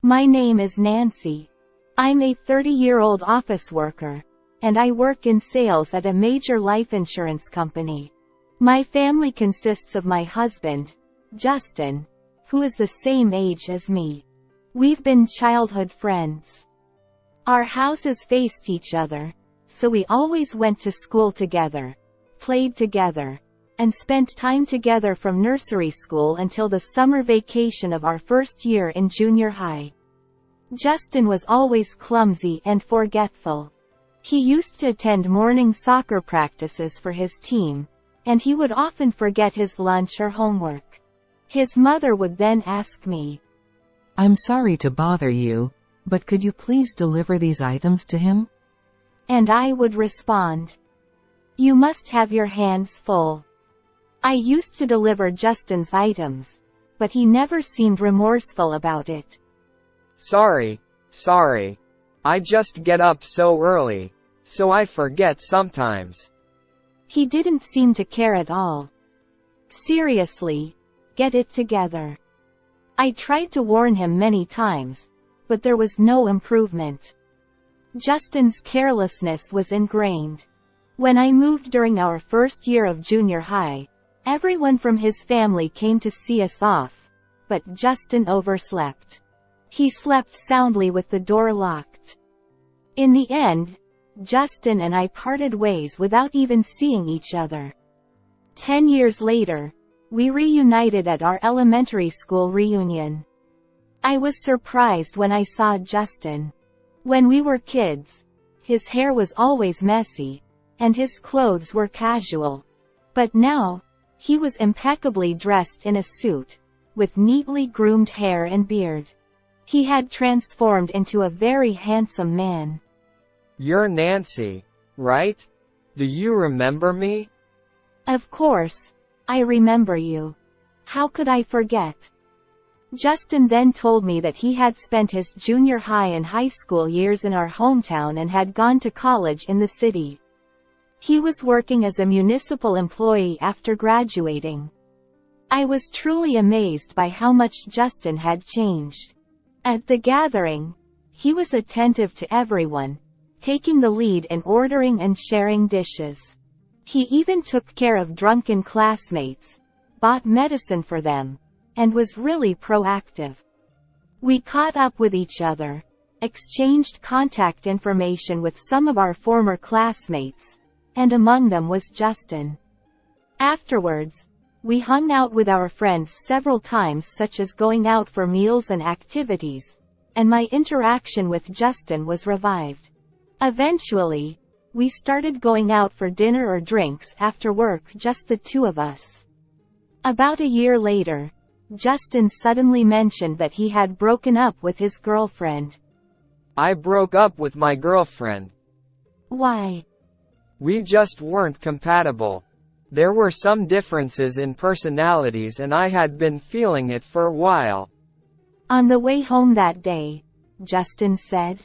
My name is Nancy. I'm a 30-year-old office worker, and I work in sales at a major life insurance company. My family consists of my husband, Justin, who is the same age as me. We've been childhood friends. Our houses faced each other, so we always went to school together, played together, and spent time together from nursery school until the summer vacation of our first year in junior high. Justin was always clumsy and forgetful. He used to attend morning soccer practices for his team, and he would often forget his lunch or homework. His mother would then ask me, "I'm sorry to bother you, but could you please deliver these items to him?" And I would respond, "You must have your hands full." I used to deliver Justin's items, but he never seemed remorseful about it. Sorry. I just get up so early, so I forget sometimes." He didn't seem to care at all. Seriously, get it together. I tried to warn him many times, but there was no improvement. Justin's carelessness was ingrained. When I moved during our first year of junior high, everyone from his family came to see us off, but Justin overslept. He slept soundly with the door locked. In the end, Justin and I parted ways without even seeing each other. 10 years later, we reunited at our elementary school reunion. I was surprised when I saw Justin. When we were kids, his hair was always messy, and his clothes were casual. But now, he was impeccably dressed in a suit, with neatly groomed hair and beard. He had transformed into a very handsome man. "You're Nancy, right? Do you remember me?" Of course, I remember you. How could I forget? Justin then told me that he had spent his junior high and high school years in our hometown and had gone to college in the city. He was working as a municipal employee after graduating. I was truly amazed by how much Justin had changed. At the gathering, he was attentive to everyone, taking the lead in ordering and sharing dishes. He even took care of drunken classmates, bought medicine for them, and was really proactive. We caught up with each other, exchanged contact information with some of our former classmates, and among them was Justin. Afterwards, we hung out with our friends several times, such as going out for meals and activities, and my interaction with Justin was revived. Eventually, we started going out for dinner or drinks after work, just the two of us. About a year later, Justin suddenly mentioned that he had broken up with his girlfriend. "I broke up with my girlfriend. Why? We just weren't compatible. There were some differences in personalities and I had been feeling it for a while." On the way home that day, Justin said,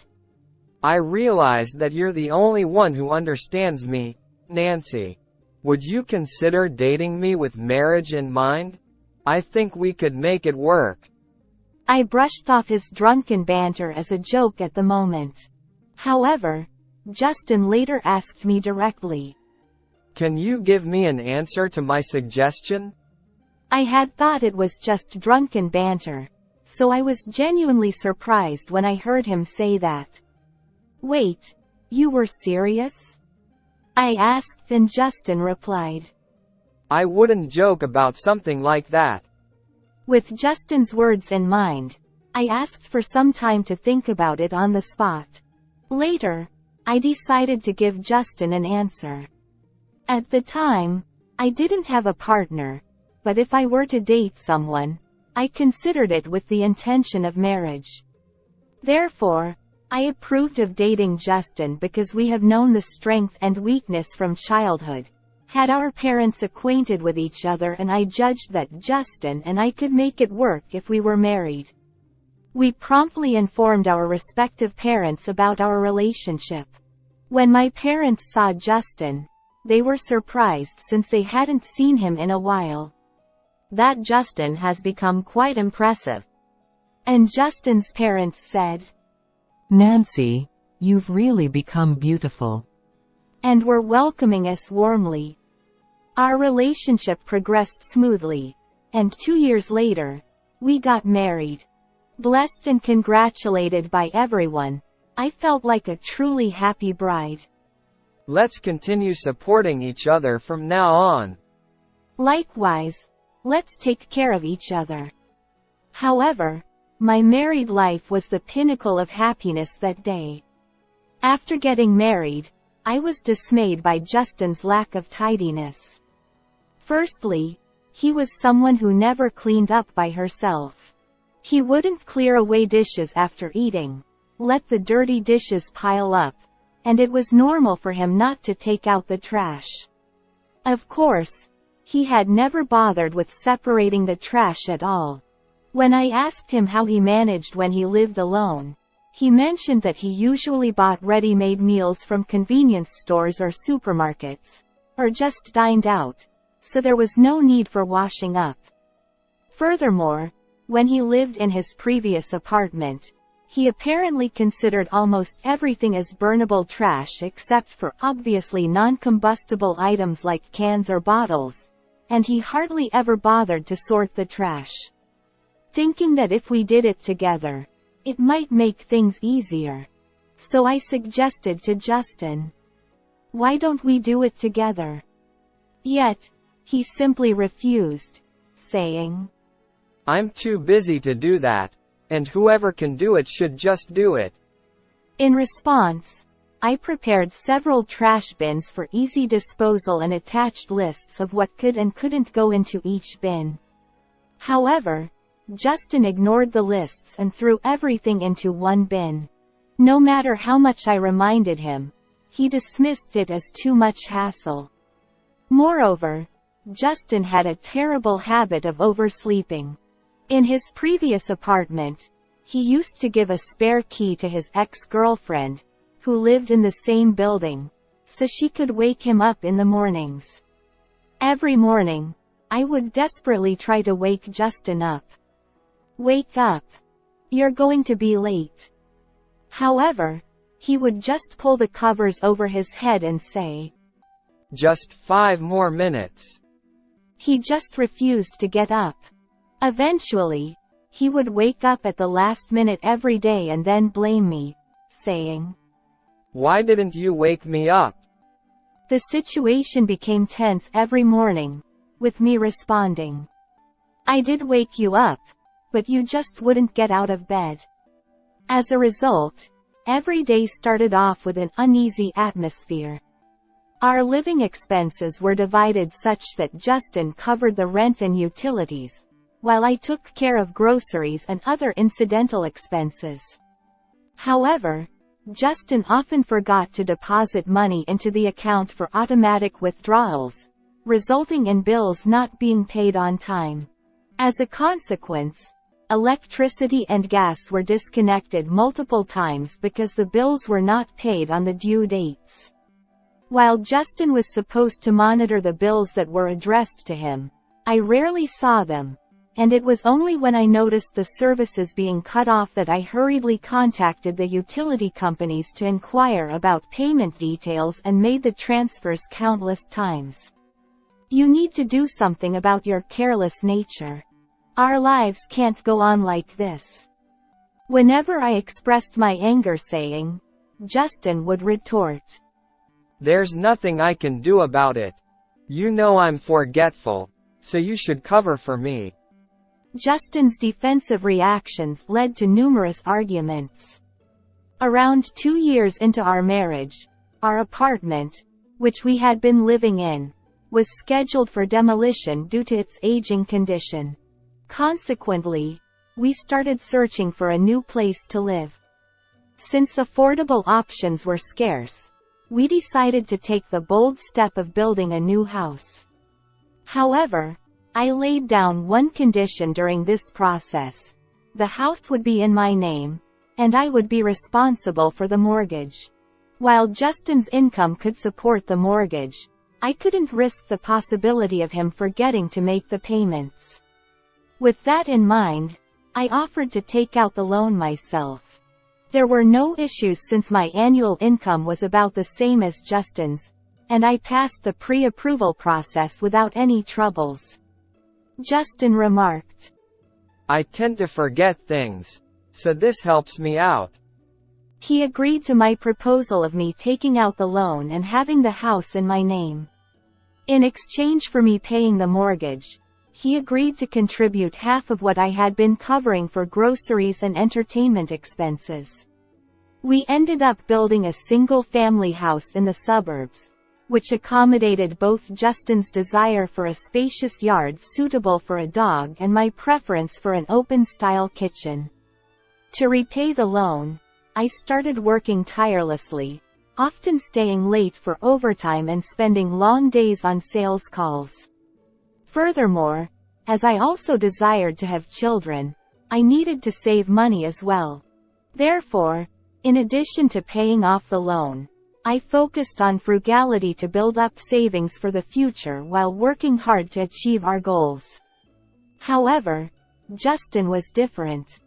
"I realized that you're the only one who understands me, Nancy. Would you consider dating me with marriage in mind? I think we could make it work." I brushed off his drunken banter as a joke at the moment. However, Justin later asked me directly, "Can you give me an answer to my suggestion?" I had thought it was just drunken banter, so I was genuinely surprised when I heard him say that. "Wait, you were serious?" I asked, and Justin replied, "I wouldn't joke about something like that." With Justin's words in mind, I asked for some time to think about it on the spot. Later, I decided to give Justin an answer. At the time, I didn't have a partner, but if I were to date someone, I considered it with the intention of marriage. Therefore, I approved of dating Justin because we have known the strength and weakness from childhood, had our parents acquainted with each other, and I judged that Justin and I could make it work if we were married. We promptly informed our respective parents about our relationship. When my parents saw Justin, they were surprised since they hadn't seen him in a while. "That Justin has become quite impressive. And Justin's parents said, "Nancy, you've really become beautiful." and were welcoming us warmly. Our relationship progressed smoothly, and 2 years later, we got married. Blessed and congratulated by everyone, I felt like a truly happy bride. Let's continue supporting each other from now on. Likewise, let's take care of each other. However, my married life was the pinnacle of happiness that day. After getting married, I was dismayed by Justin's lack of tidiness. Firstly, he was someone who never cleaned up by herself. He wouldn't clear away dishes after eating, let the dirty dishes pile up, and it was normal for him not to take out the trash. Of course, he had never bothered with separating the trash at all. When I asked him how he managed when he lived alone, he mentioned that he usually bought ready-made meals from convenience stores or supermarkets, or just dined out, so there was no need for washing up. Furthermore, when he lived in his previous apartment, he apparently considered almost everything as burnable trash except for obviously non-combustible items like cans or bottles, and he hardly ever bothered to sort the trash. Thinking that if we did it together, it might make things easier. So I suggested to Justin, "Why don't we do it together?" Yet, he simply refused, saying, "I'm too busy to do that, and whoever can do it should just do it." In response, I prepared several trash bins for easy disposal and attached lists of what could and couldn't go into each bin. However, Justin ignored the lists and threw everything into one bin. No matter how much I reminded him, he dismissed it as too much hassle. Moreover, Justin had a terrible habit of oversleeping. In his previous apartment, he used to give a spare key to his ex-girlfriend, who lived in the same building, so she could wake him up in the mornings. Every morning, I would desperately try to wake Justin up. "Wake up. You're going to be late." However, he would just pull the covers over his head and say, "Just 5 more minutes." He just refused to get up. Eventually, he would wake up at the last minute every day and then blame me, saying, "Why didn't you wake me up?" The situation became tense every morning, with me responding, "I did wake you up, but you just wouldn't get out of bed." As a result, every day started off with an uneasy atmosphere. Our living expenses were divided such that Justin covered the rent and utilities, while I took care of groceries and other incidental expenses. However, Justin often forgot to deposit money into the account for automatic withdrawals, resulting in bills not being paid on time. As a consequence, electricity and gas were disconnected multiple times because the bills were not paid on the due dates. While Justin was supposed to monitor the bills that were addressed to him, I rarely saw them, and it was only when I noticed the services being cut off that I hurriedly contacted the utility companies to inquire about payment details and made the transfers countless times. You need to do something about your careless nature. Our lives can't go on like this. Whenever I expressed my anger saying, Justin would retort, "There's nothing I can do about it. You know I'm forgetful, so you should cover for me." Justin's defensive reactions led to numerous arguments. Around 2 years into our marriage, our apartment, which we had been living in, was scheduled for demolition due to its aging condition. Consequently, we started searching for a new place to live. Since affordable options were scarce, we decided to take the bold step of building a new house. However, I laid down one condition during this process. The house would be in my name, and I would be responsible for the mortgage. While Justin's income could support the mortgage, I couldn't risk the possibility of him forgetting to make the payments. With that in mind, I offered to take out the loan myself. There were no issues since my annual income was about the same as Justin's, and I passed the pre-approval process without any troubles. Justin remarked. I tend to forget things, so this helps me out. He agreed to my proposal of me taking out the loan and having the house in my name. In exchange for me paying the mortgage, he agreed to contribute half of what I had been covering for groceries and entertainment expenses. We ended up building a single-family house in the suburbs, which accommodated both Justin's desire for a spacious yard suitable for a dog and my preference for an open-style kitchen. To repay the loan, I started working tirelessly, often staying late for overtime and spending long days on sales calls. Furthermore, as I also desired to have children, I needed to save money as well. Therefore, in addition to paying off the loan, I focused on frugality to build up savings for the future while working hard to achieve our goals. However, Justin was different.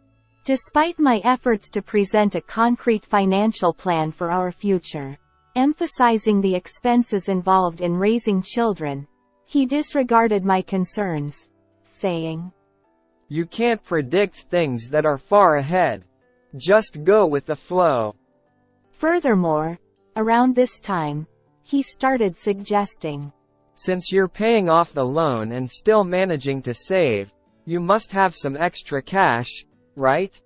Despite my efforts to present a concrete financial plan for our future, emphasizing the expenses involved in raising children, he disregarded my concerns, saying, You can't predict things that are far ahead. Just go with the flow. Furthermore, around this time, he started suggesting, Since you're paying off the loan and still managing to save, you must have some extra cash, right?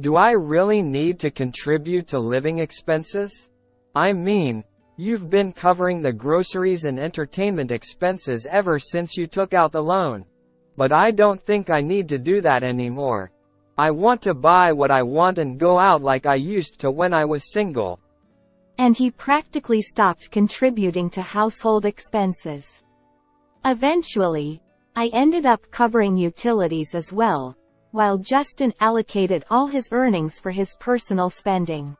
Do I really need to contribute to living expenses? I mean, you've been covering the groceries and entertainment expenses ever since you took out the loan. But I don't think I need to do that anymore. I want to buy what I want and go out like I used to when I was single. And he practically stopped contributing to household expenses. Eventually, I ended up covering utilities as well, while Justin allocated all his earnings for his personal spending.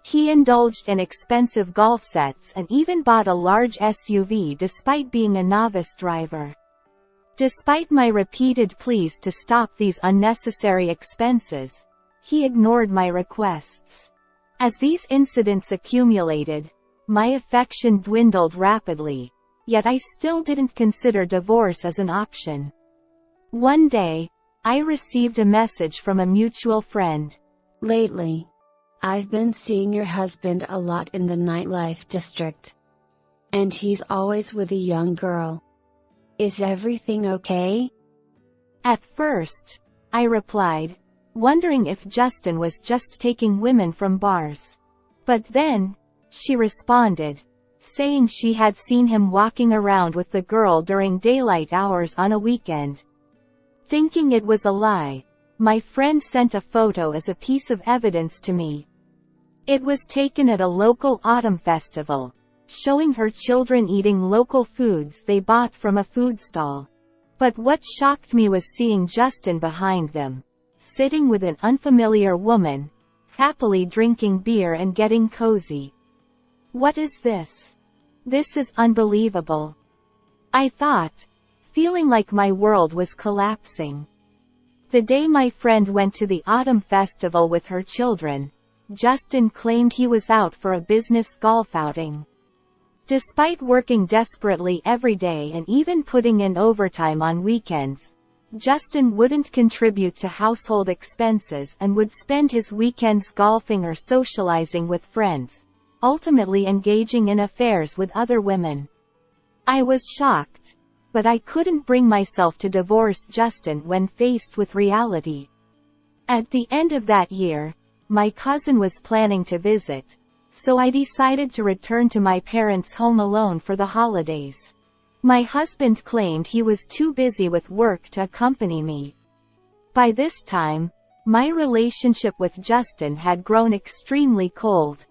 He indulged in expensive golf sets and even bought a large SUV despite being a novice driver. Despite my repeated pleas to stop these unnecessary expenses, he ignored my requests. As these incidents accumulated, my affection dwindled rapidly, yet I still didn't consider divorce as an option. One day, I received a message from a mutual friend. Lately, I've been seeing your husband a lot in the nightlife district. And he's always with a young girl. Is everything okay? At first, I replied, wondering if Justin was just taking women from bars. But then, she responded, saying she had seen him walking around with the girl during daylight hours on a weekend. Thinking it was a lie, my friend sent a photo as a piece of evidence to me. It was taken at a local autumn festival, showing her children eating local foods they bought from a food stall. But what shocked me was seeing Justin behind them, sitting with an unfamiliar woman, happily drinking beer and getting cozy. What is this? This is unbelievable. I thought, feeling like my world was collapsing. The day my friend went to the autumn festival with her children, Justin claimed he was out for a business golf outing. Despite working desperately every day and even putting in overtime on weekends, Justin wouldn't contribute to household expenses and would spend his weekends golfing or socializing with friends, ultimately engaging in affairs with other women. I was shocked, but I couldn't bring myself to divorce Justin when faced with reality. At the end of that year, my cousin was planning to visit, so I decided to return to my parents' home alone for the holidays. My husband claimed he was too busy with work to accompany me. By this time, my relationship with Justin had grown extremely cold.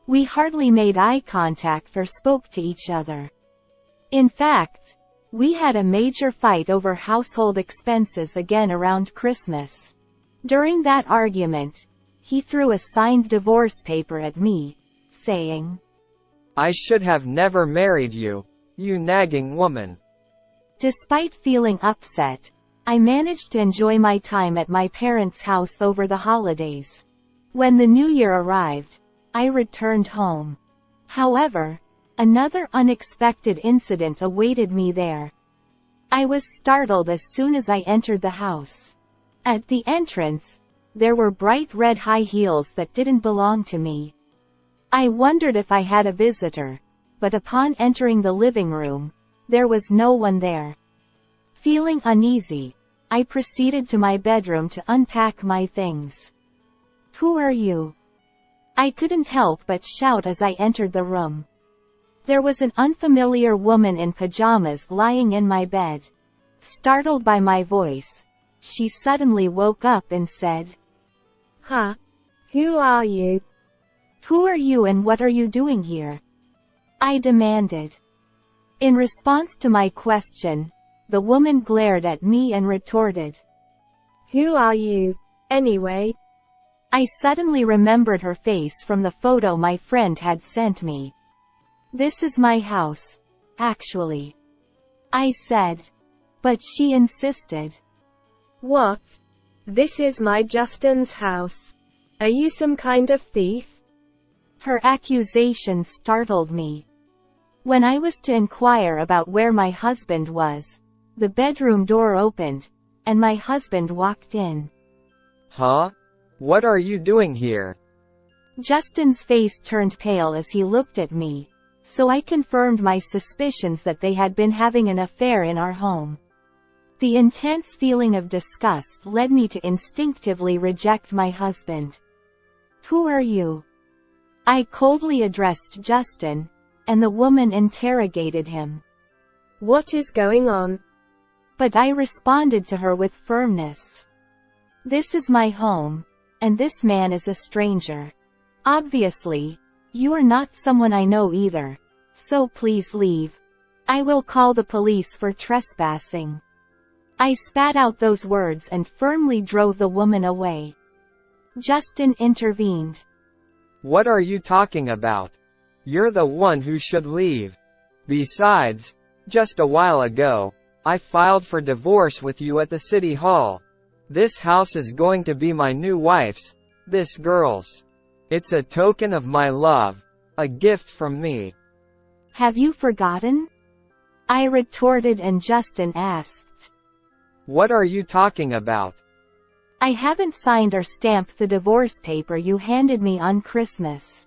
We hardly made eye contact or spoke to each other. In fact, we had a major fight over household expenses again around Christmas. During that argument, he threw a signed divorce paper at me, saying, I should have never married you, you nagging woman. Despite feeling upset, I managed to enjoy my time at my parents' house over the holidays. When the new year arrived, I returned home. However, another unexpected incident awaited me there. I was startled as soon as I entered the house. At the entrance, there were bright red high heels that didn't belong to me. I wondered if I had a visitor, but upon entering the living room, there was no one there. Feeling uneasy, I proceeded to my bedroom to unpack my things. "Who are you?" I couldn't help but shout as I entered the room. There was an unfamiliar woman in pajamas lying in my bed. Startled by my voice, she suddenly woke up and said, "Huh? Who are you?" "Who are you and what are you doing here?" I demanded. In response to my question, the woman glared at me and retorted, "Who are you, anyway?" I suddenly remembered her face from the photo my friend had sent me. "This is my house, actually," I said. But she insisted. "What? This is my Justin's house. Are you some kind of thief?" Her accusation startled me. When I was to inquire about where my husband was, the bedroom door opened, and my husband walked in. Huh? What are you doing here? Justin's face turned pale as he looked at me, so I confirmed my suspicions that they had been having an affair in our home. The intense feeling of disgust led me to instinctively reject my husband. "Who are you?" I coldly addressed Justin, and the woman interrogated him. "What is going on?" But I responded to her with firmness. "This is my home, and this man is a stranger. Obviously, you are not someone I know either, so please leave. I will call the police for trespassing." I spat out those words and firmly drove the woman away. Justin intervened. What are you talking about? You're the one who should leave. Besides, just a while ago, I filed for divorce with you at the city hall. This house is going to be my new wife's, this girl's. It's a token of my love, a gift from me. "Have you forgotten?" I retorted, and Justin asked, "What are you talking about?" "I haven't signed or stamped the divorce paper you handed me on Christmas.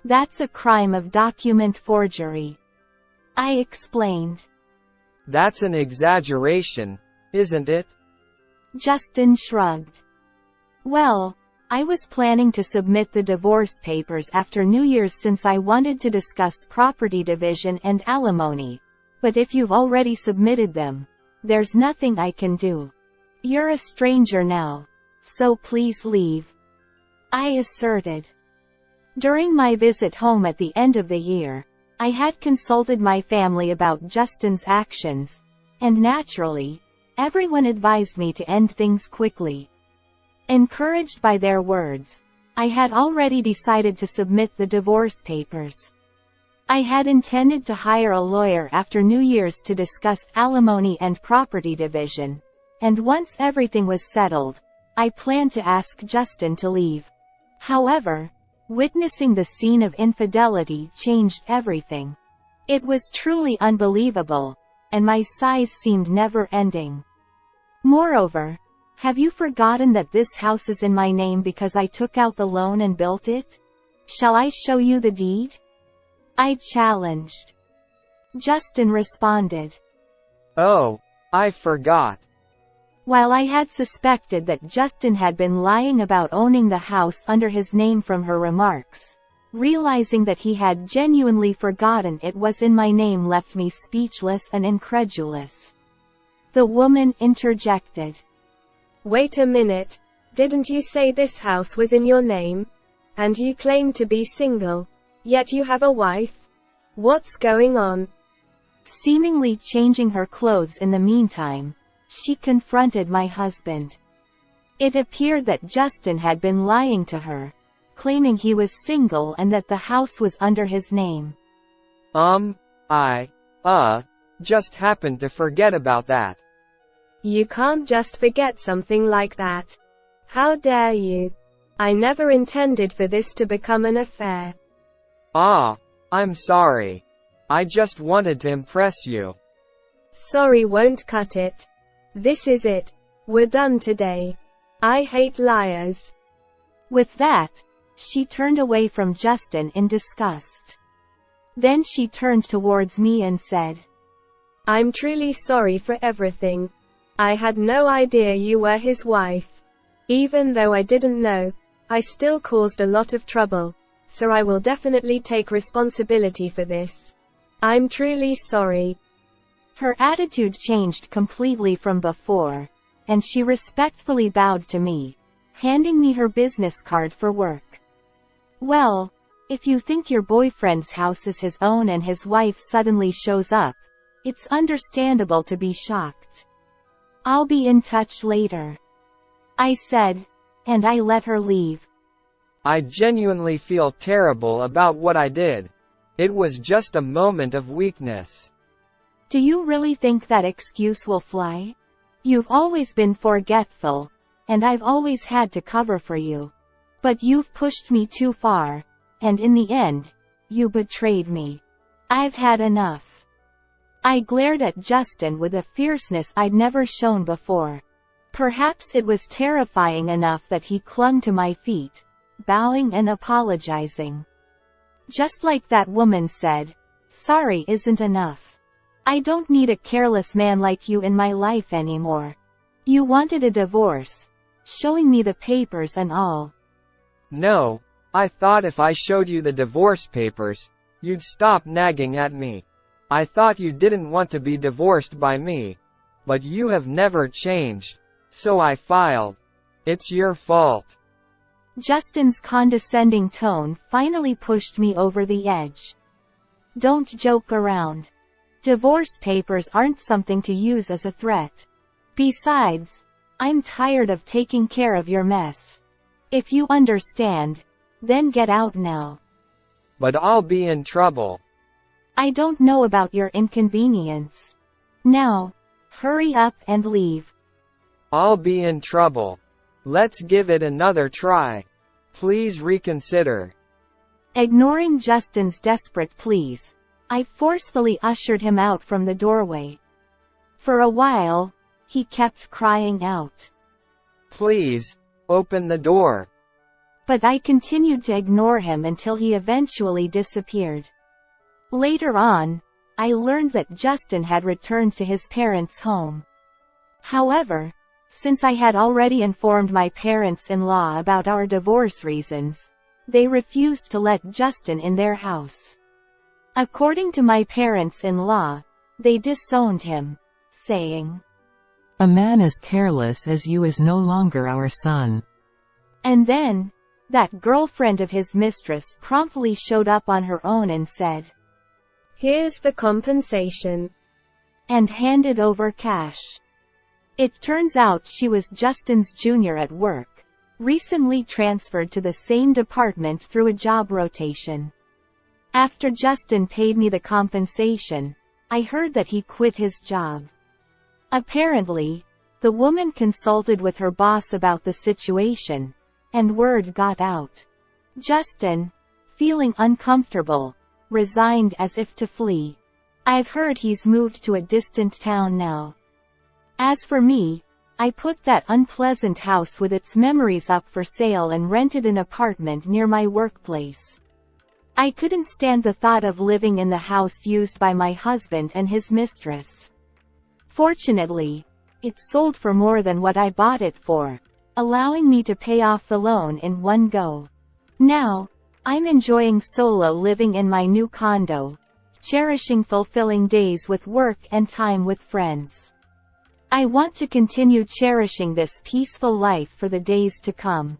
That's a crime of document forgery," I explained. That's an exaggeration, isn't it? Justin shrugged. "Well, I was planning to submit the divorce papers after New Year's since I wanted to discuss property division and alimony, but if you've already submitted them, there's nothing I can do. You're a stranger now, so please leave," I asserted. During my visit home at the end of the year, I had consulted my family about Justin's actions, and naturally, everyone advised me to end things quickly. Encouraged by their words, I had already decided to submit the divorce papers. I had intended to hire a lawyer after New Year's to discuss alimony and property division, and once everything was settled, I planned to ask Justin to leave. However, witnessing the scene of infidelity changed everything. It was truly unbelievable, and my sighs seemed never-ending. Moreover, have you forgotten that this house is in my name because I took out the loan and built it? Shall I show you the deed? I challenged. Justin responded. Oh, I forgot. While I had suspected that Justin had been lying about owning the house under his name from her remarks, realizing that he had genuinely forgotten it was in my name left me speechless and incredulous. The woman interjected. "Wait a minute, didn't you say this house was in your name? And you claim to be single, yet you have a wife? What's going on?" Seemingly changing her clothes in the meantime, she confronted my husband. It appeared that Justin had been lying to her, claiming he was single and that the house was under his name. I just happened to forget about that. You can't just forget something like that. How dare you? I never intended for this to become an affair. Ah, I'm sorry. I just wanted to impress you. Sorry won't cut it. This is it. We're done today. I hate liars. With that, she turned away from Justin in disgust. Then she turned towards me and said, I'm truly sorry for everything. I had no idea you were his wife. Even though I didn't know, I still caused a lot of trouble, so I will definitely take responsibility for this. I'm truly sorry. Her attitude changed completely from before, and she respectfully bowed to me, handing me her business card for work. Well, if you think your boyfriend's house is his own and his wife suddenly shows up, it's understandable to be shocked. I'll be in touch later, I said, and I let her leave. I genuinely feel terrible about what I did. It was just a moment of weakness. Do you really think that excuse will fly? You've always been forgetful, and I've always had to cover for you. But you've pushed me too far, and in the end, you betrayed me. I've had enough. I glared at Justin with a fierceness I'd never shown before. Perhaps it was terrifying enough that he clung to my feet, bowing and apologizing. Just like that woman said, sorry isn't enough. I don't need a careless man like you in my life anymore. You wanted a divorce, showing me the papers and all. No, I thought if I showed you the divorce papers, you'd stop nagging at me. I thought you didn't want to be divorced by me. But you have never changed, so I filed. It's your fault. Justin's condescending tone finally pushed me over the edge. Don't joke around. Divorce papers aren't something to use as a threat. Besides, I'm tired of taking care of your mess. If you understand, then get out now. But I'll be in trouble. I don't know about your inconvenience. Now, hurry up and leave. I'll be in trouble. Let's give it another try. Please reconsider. Ignoring Justin's desperate pleas, I forcefully ushered him out from the doorway. For a while, he kept crying out, Please, open the door. But I continued to ignore him until he eventually disappeared. Later on, I learned that Justin had returned to his parents' home. However, since I had already informed my parents-in-law about our divorce reasons, they refused to let Justin in their house. According to my parents-in-law, they disowned him, saying, A man as careless as you is no longer our son. And then, that girlfriend of his mistress promptly showed up on her own and said, Here's the compensation. And handed over cash. It turns out she was Justin's junior at work, recently transferred to the same department through a job rotation. After Justin paid me the compensation, I heard that he quit his job. Apparently, the woman consulted with her boss about the situation, and word got out. Justin, feeling uncomfortable, resigned as if to flee. I've heard he's moved to a distant town now. As for me, I put that unpleasant house with its memories up for sale and rented an apartment near my workplace. I couldn't stand the thought of living in the house used by my husband and his mistress. Fortunately, it sold for more than what I bought it for, allowing me to pay off the loan in one go. Now, I'm enjoying solo living in my new condo, cherishing fulfilling days with work and time with friends. I want to continue cherishing this peaceful life for the days to come.